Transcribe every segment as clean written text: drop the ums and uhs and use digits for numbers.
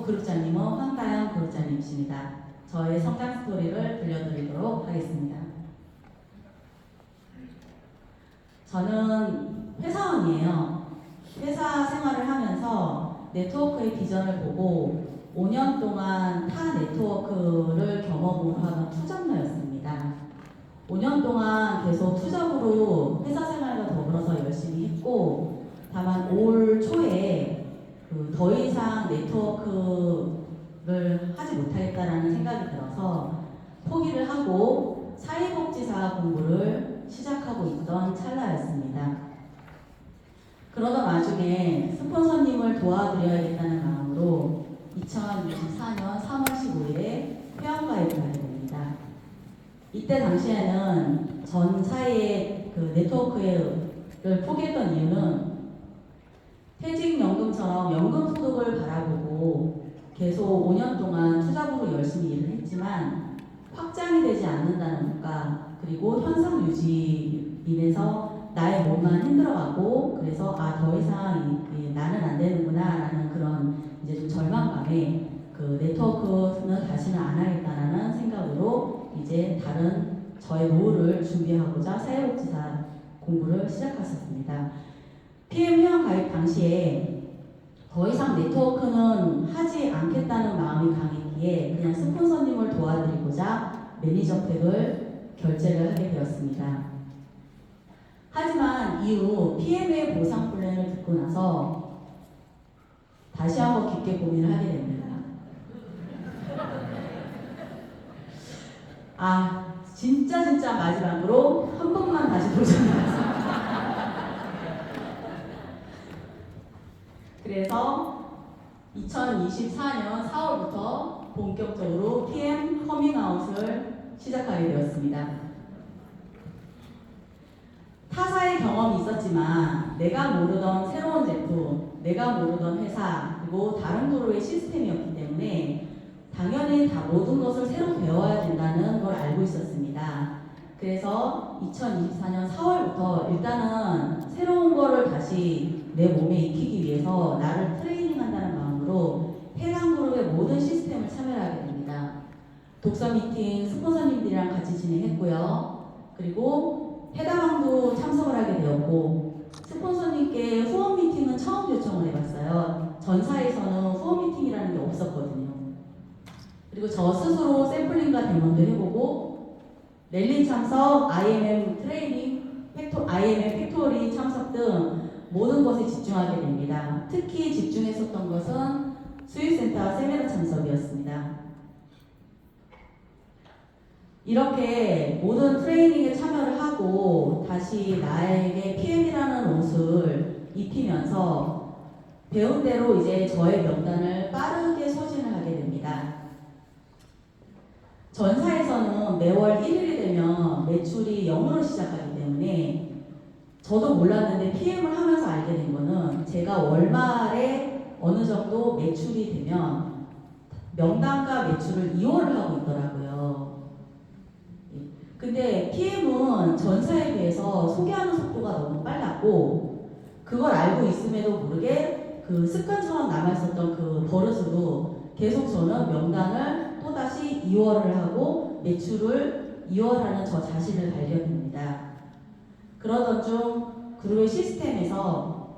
그룹장님은 황다영 그룹장님이십니다. 저의 성장 스토리를 들려드리도록 하겠습니다. 저는 회사원이에요. 회사 생활을 하면서 네트워크의 비전을 보고 5년 동안 타 네트워크를 경험으로 하던 투잡러였습니다. 5년 동안 계속 투잡으로 회사 생활과 더불어서 열심히 했고, 다만 올 초에 더 이상 네트워크를 하지 못하겠다라는 생각이 들어서 포기를 하고 사회복지사 공부를 시작하고 있던 찰나였습니다. 그러던 와중에 스폰서님을 도와드려야겠다는 마음으로 2024년 3월 15일에 회원가입을 하게 됩니다. 이때 당시에는 전 사회의 네트워크를 포기했던 이유는 퇴직연금처럼 연금소득을 바라보고 계속 5년 동안 투잡으로 열심히 일을 했지만 확장이 되지 않는다는 것과, 그리고 현상 유지 인해서 나의 몸만 힘들어가고, 그래서 더 이상 나는 안 되는구나 라는 그런 이제 좀 절망감에 네트워크는 다시는 안 하겠다라는 생각으로 이제 다른 저의 노후를 준비하고자 사회복지사 공부를 시작했었습니다. PM 회원 가입 당시에 더 이상 네트워크는 하지 않겠다는 마음이 강했기에 그냥 스폰서님을 도와드리고자 매니저팩을 결제를 하게 되었습니다. 하지만 이후 PM의 보상 플랜을 듣고 나서 다시 한번 깊게 고민을 하게 됩니다. 진짜 마지막으로 한 번만 다시 도전해보겠습니다. 그래서 2024년 4월부터 본격적으로 PM 커밍아웃을 시작하게 되었습니다. 타사의 경험이 있었지만 내가 모르던 새로운 제품, 내가 모르던 회사, 그리고 다른 그룹의 시스템이었기 때문에 당연히 다 모든 것을 새로 배워야 된다는 걸 알고 있었습니다. 그래서 2024년 4월부터 일단은 새로운 거를 다시 내 몸에 익히기 위해서 나를 트레이닝한다는 마음으로 해당 그룹의 모든 시스템을 참여하게 됩니다. 독서 미팅 스폰서님들이랑 같이 진행했고요. 그리고 해당왕도 참석을 하게 되었고, 스폰서님께 후원 미팅은 처음 요청을 해봤어요. 전사에서는 후원 미팅이라는 게 없었거든요. 그리고 저 스스로 샘플링과 데모도 해보고, 랠리 참석, IMM 트레이닝, IMM 팩토리 참석 등 모든 것에 집중하게 됩니다. 특히 집중했었던 것은 수유센터 세미나 참석이었습니다. 이렇게 모든 트레이닝에 참여를 하고 다시 나에게 PM이라는 옷을 입히면서 배운 대로 이제 저의 명단을 빠르게 소진을 하게 됩니다. 전사에서는 매월 1일이 되면 매출이 0으로 시작하기 때문에 저도 몰랐는데 PM을 하면서 알게 된 거는 제가 월말에 어느 정도 매출이 되면 명단과 매출을 2월을 하고 있더라고요. 근데 PM은 전사에 비해서 소개하는 속도가 너무 빨랐고, 그걸 알고 있음에도 모르게 습관처럼 남아있었던 버릇으로 계속 저는 명단을 또다시 2월을 하고 매출을 2월하는 저 자신을 발견합니다. 그러던 중 그룹의 시스템에서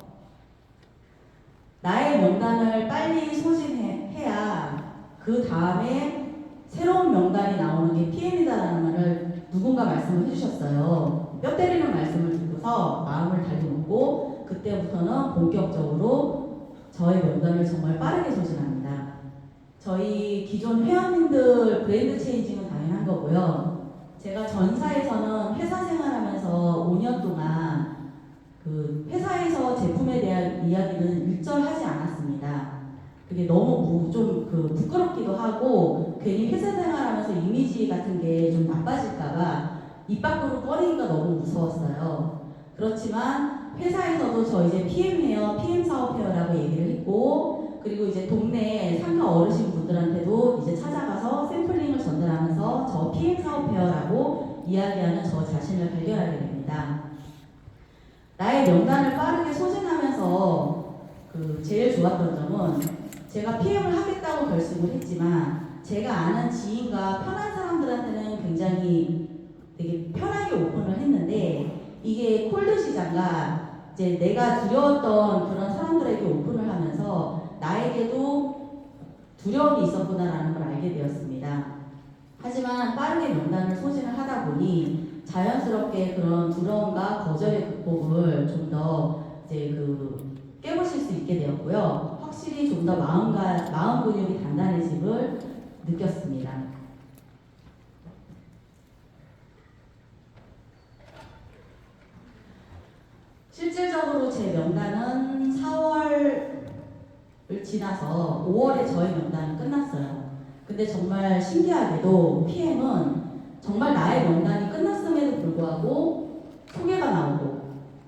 나의 명단을 빨리 소진해야 그 다음에 새로운 명단이 나오는 게 PM이다라는 말을 누군가 말씀을 해주셨어요. 뼈 때리는 말씀을 듣고서 마음을 달리놓고 그때부터는 본격적으로 저의 명단을 정말 빠르게 소진합니다. 저희 기존 회원님들 브랜드 체인징은 당연한 거고요. 제가 전사에서는 회사 생활하면서 5년 동안 회사에서 제품에 대한 이야기는 일절하지 않았습니다. 그게 너무 부끄럽기도 하고 괜히 회사 생활하면서 이미지 같은 게 좀 나빠질까봐 입 밖으로 꺼내기가 너무 무서웠어요. 그렇지만 회사에서도 저 이제 PM이에요, PM 사업회원이라고 얘기를 했고, 그리고 이제 동네 상가 어르신 분들한테도 이제 찾아가서 샘플링을 전달하면서 저 PM 사업회원이라고 이야기하는 저 자신을 발견하게 됩니다. 나의 명단을 빠르게 소진하면서 제일 좋았던 점은 제가 PM을 하겠다고 결심을 했지만 제가 아는 지인과 편한 사람들한테는 굉장히 되게 편하게 오픈을 했는데 이게 콜드 시장과 이제 내가 두려웠던 그런 사람들에게 오픈을 하면서 나에게도 두려움이 있었구나라는 걸 알게 되었습니다. 하지만 빠르게 명단을 소진을 하다 보니 자연스럽게 그런 두려움과 거절의 극복을 좀 더 이제 깨보실 수 있게 되었고요. 확실히 좀 더 마음 근육이 단단해짐을 느꼈습니다. 실질적으로 제 명단은 4월을 지나서 5월에 저의 명단이 끝났어요. 근데 정말 신기하게도 PM은 정말 나의 명단이 끝났음에도 불구하고 소개가 나오고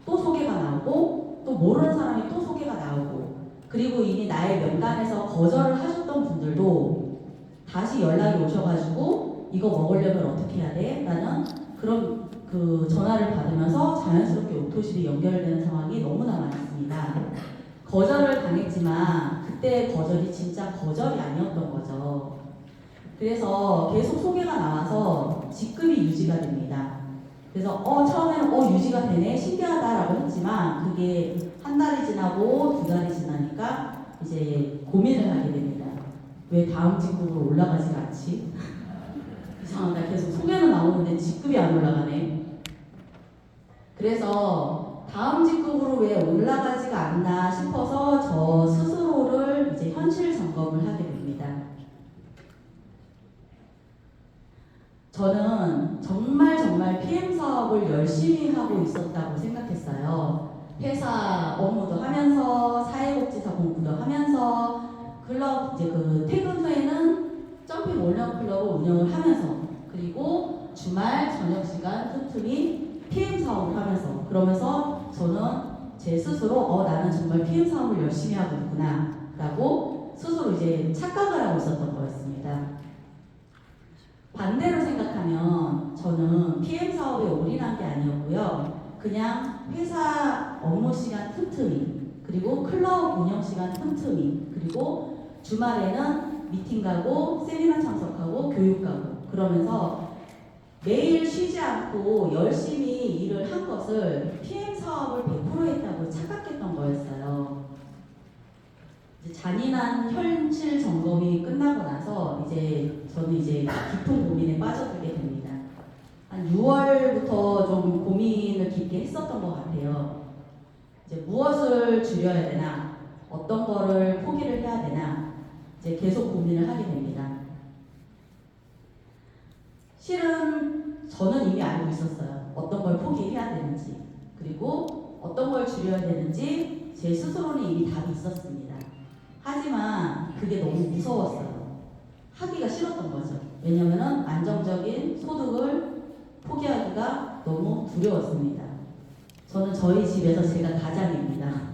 또 소개가 나오고 또 모르는 사람이 또 소개가 나오고 그리고 이미 나의 명단에서 거절을 하셨던 분들도 다시 연락이 오셔가지고 이거 먹으려면 어떻게 해야 돼? 라는 그런 전화를 받으면서 자연스럽게 오토실이 연결되는 상황이 너무나 많았습니다. 거절을 당했지만 그때 거절이 진짜 거절이 아니었던 거죠. 그래서 계속 소개가 나와서 직급이 유지가 됩니다. 그래서 처음에는 유지가 되네 신기하다라고 했지만 그게 한 달이 지나고 2달이 지나니까 이제 고민을 하게 됩니다. 왜 다음 직급으로 올라가지가 않지? 이상하다. 계속 소개는 나오는데 직급이 안 올라가네. 그래서 다음 직급으로 왜 올라가지가 않나 싶어서 저 스스로를 이제 현실 점검을 하게 됩니다. 저는 정말 PM 사업을 열심히 하고 있었다고 생각했어요. 회사 업무도 하면서 사회복지사 공부도 하면서 클럽 이제 퇴근 후에는 점핑 올영 클럽을 운영을 하면서 그리고 주말 저녁 시간 틈틈이 PM 사업을 하면서 그러면서 저는 제 스스로 나는 정말 PM 사업을 열심히 하고 있구나 라고 스스로 이제 착각을 하고 있었던 거였습니다. 반대로 생각하면 저는 PM 사업에 올인한 게 아니었고요. 그냥 회사 업무 시간 틈틈이 그리고 클럽 운영 시간 틈틈이 그리고 주말에는 미팅 가고 세미나 참석하고 교육 가고 그러면서 매일 쉬지 않고 열심히 일을 한 것을 PM 사업을 100% 했다고 착각했던 거였어요. 이제 잔인한 현실 점검이 끝나고 나서 저는 깊은 고민에 빠져들게 됩니다. 한 6월부터 좀 고민을 깊게 했었던 것 같아요. 이제 무엇을 줄여야 되나, 어떤 거를 포기를 해야 되나, 이제 계속 고민을 하게 됩니다. 실은 저는 이미 알고 있었어요. 어떤 걸 포기해야 되는지, 그리고 어떤 걸 줄여야 되는지 제 스스로는 이미 답이 있었습니다. 하지만 그게 너무 무서웠어요. 하기가 싫었던 거죠. 왜냐하면 안정적인 소득을 포기하기가 너무 두려웠습니다. 저는 저희 집에서 제가 가장입니다.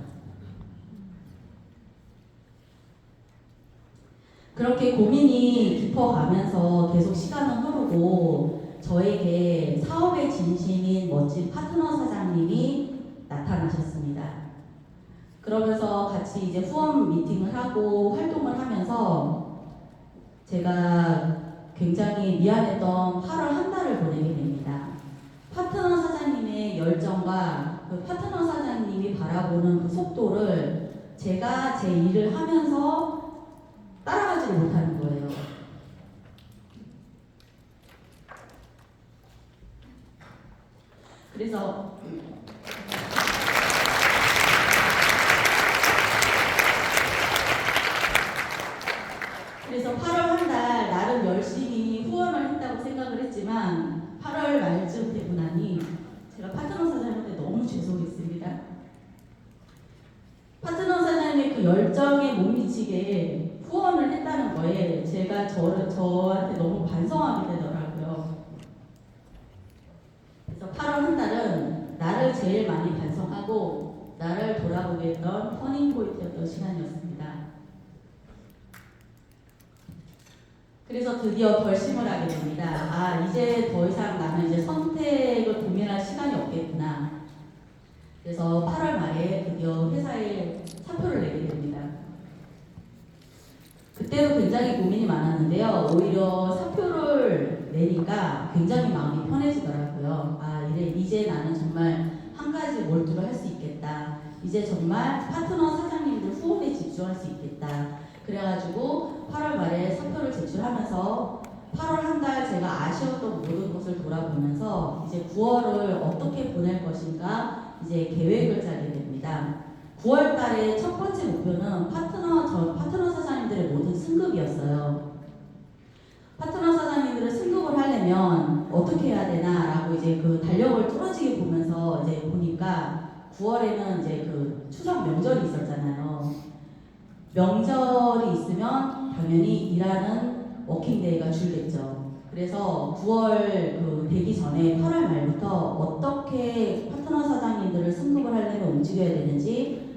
그렇게 고민이 깊어가면서 계속 시간은 흐르고 저에게 사업의 진심인 멋진 파트너 사장님이 나타나셨습니다. 그러면서 같이 이제 후원 미팅을 하고 활동을 하면서 제가 굉장히 미안했던 8월 한 달을 보내게 됩니다. 파트너 사장님의 열정과 그 파트너 사장님이 바라보는 그 속도를 제가 제 일을 하면서 따라가지를 못하는 거예요. 그래서 8월 한 달 나름 열심히 후원을 했다고 생각을 했지만 8월 말쯤 되고 나니 제가 파트너 사장님한테 너무 죄송했습니다. 파트너 사장님의 그 열정에 못 미치게 후원을 했다는 거에 제가 저한테 너무 반성하게 되더라고요. 그래서 8월 한 달은 나를 제일 많이 반성하고 나를 돌아보게 했던 터닝포인트였던 시간이었습니다. 그래서 드디어 결심을 하게 됩니다. 이제 더 이상 나는 이제 선택을 고민할 시간이 없겠구나. 그래서 8월 말에 드디어 회사에 사표를 내게 됩니다. 그때도 굉장히 고민이 많았는데요. 오히려 사표를 내니까 굉장히 마음이 편해지더라고요. 아, 이제 나는 정말 한 가지 몰두를 할 수 있겠다. 이제 정말 파트너 사장님들 후원에 집중할 수 있겠다. 그래가지고 8월 말에 사표를 제출하면서 8월 한 달 제가 아쉬웠던 모든 것을 돌아보면서 이제 9월을 어떻게 보낼 것인가 이제 계획을 짜게 됩니다. 9월 달에 첫 번째 목표는 파트너 사장님들의 모든 승급이었어요. 파트너 사장님들을 승급을 하려면 어떻게 해야 되나라고 이제 그 달력을 뚫어지게 보면서 이제 보니까 9월에는 이제 그 추석 명절이 있었잖아요. 명절이 있으면 당연히 일하는 워킹데이가 줄겠죠. 그래서 9월 그 되기 전에 8월 말부터 어떻게 파트너 사장님들을 승급을 하려면 움직여야 되는지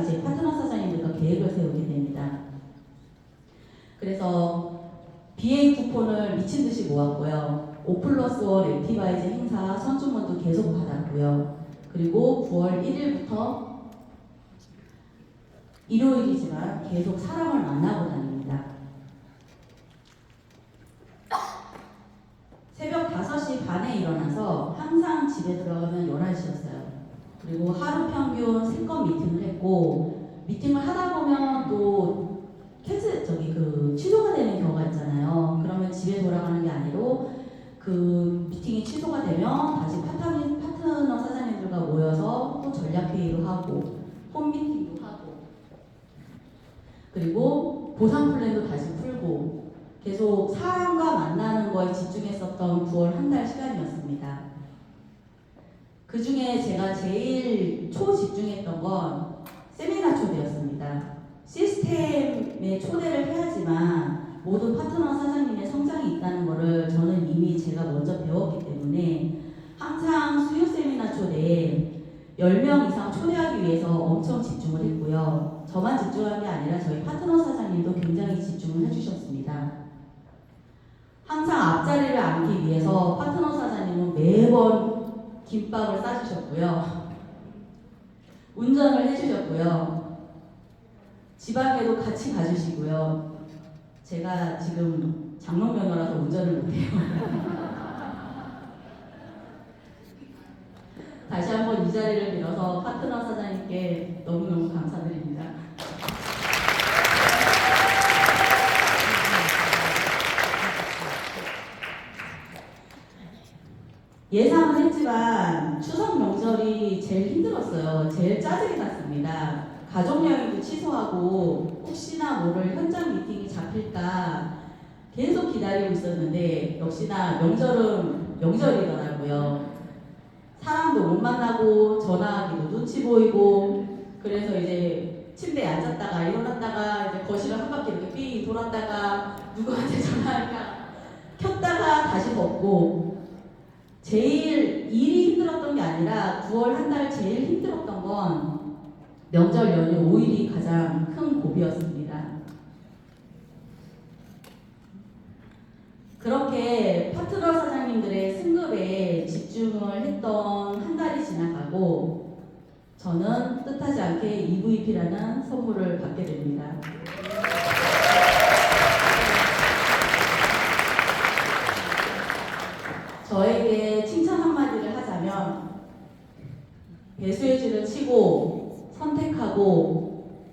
이제 파트너 사장님들과 계획을 세우게 됩니다. 그래서 BA 쿠폰을 미친 듯이 모았고요. 5+5 액티바이즈 행사 선주문도 계속 받았고요. 그리고 9월 1일부터 일요일이지만 계속 사람을 만나고 다닙니다. 새벽 5시 반에 일어나서 항상 집에 들어가면 11시였어요. 그리고 하루 평균 3건 미팅을 했고, 미팅을 하다 보면 또 취소가 되는 경우가 있잖아요. 그러면 집에 돌아가는 게 아니고 그 미팅이 취소가 되면 다시 파트너 사장님들과 모여서 또 전략회의도 하고 홈미팅도 하고 그리고 보상 플랜도 다시 풀고 계속 사람과 만나는 거에 집중했었던 9월 한 달 시간이었습니다. 그 중에 제가 제일 초집중했던 건 세미나 초대였습니다. 시스템에 초대를 해야지만 모든 파트너 사장님의 성장이 있다는 것을 저는 이미 제가 먼저 배웠기 때문에 항상 수요 세미나 초대에 10명 이상 초대하기 위해서 엄청 집중을 했고요. 저만 집중한 게 아니라 저희 파트너 사장님도 굉장히 집중을 해주셨습니다. 항상 앞자리를 앉기 위해서 파트너 사장님은 매번 김밥을 싸주셨고요. 운전을 해주셨고요. 지방에도 같이 가주시고요. 제가 지금 장롱면허라서 운전을 못해요. 다시 한번 이 자리를 빌어서 파트너 사장님께 너무너무 감사드립니다. 예상은 했지만 추석 명절이 제일 힘들었어요. 제일 짜증이 났습니다. 가족여행도 취소하고 혹시나 모를 현장 미팅이 잡힐까 계속 기다리고 있었는데 역시나 명절은 명절이더라고요. 사람도 못 만나고 전화하기도 눈치 보이고 그래서 이제 침대에 앉았다가 일어났다가 이제 거실을 한 바퀴 이렇게 삥 돌았다가 누구한테 전화할까 켰다가 다시 걷고 제일 일이 힘들었던 게 아니라 9월 한 달 제일 힘들었던 건 명절 연휴 5일이 가장 큰 고비였습니다. 그렇게 파트너 사장님들의 승급에 집중을 했던 한 달이 지나가고 저는 뜻하지 않게 EVP라는 선물을 받게 됩니다. 저에게 칭찬 한마디를 하자면 배수의 줄을 치고 선택하고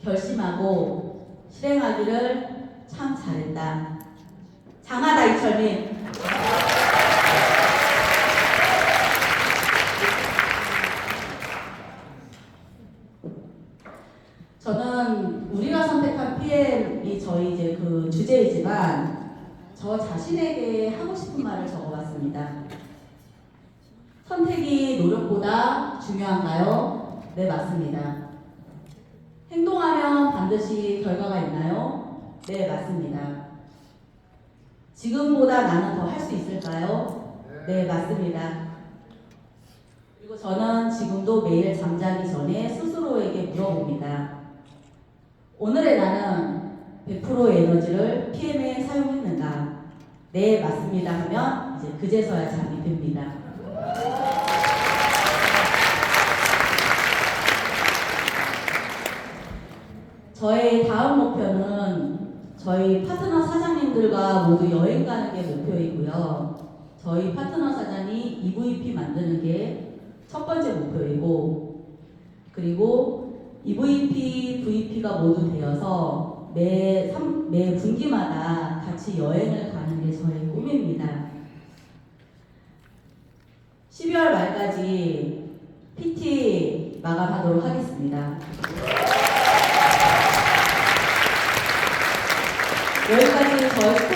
결심하고 실행하기를 참 잘했다. 장하다 이철민. 저는 우리가 선택한 PM이 저희 이제 그 주제이지만 저 자신에게 하고 싶은 말을 적어봤습니다. 선택이 노력보다 중요한가요? 네, 맞습니다. 행동하면 반드시 결과가 있나요? 네, 맞습니다. 지금보다 나는 더 할 수 있을까요? 네, 맞습니다. 그리고 저는 지금도 매일 잠자기 전에 스스로에게 물어봅니다. 오늘의 나는 100%의 에너지를 PM에 사용했는가? 네, 맞습니다 하면 이제 그제서야 잠이 듭니다. 저의 다음 목표는 저희 파트너 사장님들과 모두 여행 가는 게 목표이고요. 저희 파트너 사장이 EVP 만드는 게 첫 번째 목표이고, 그리고 EVP, VP가 모두 되어서 매 분기마다 같이 여행을 가는 게 저희 꿈입니다. 12월 말까지 PT 마감하도록 하겠습니다. 여기까지 저희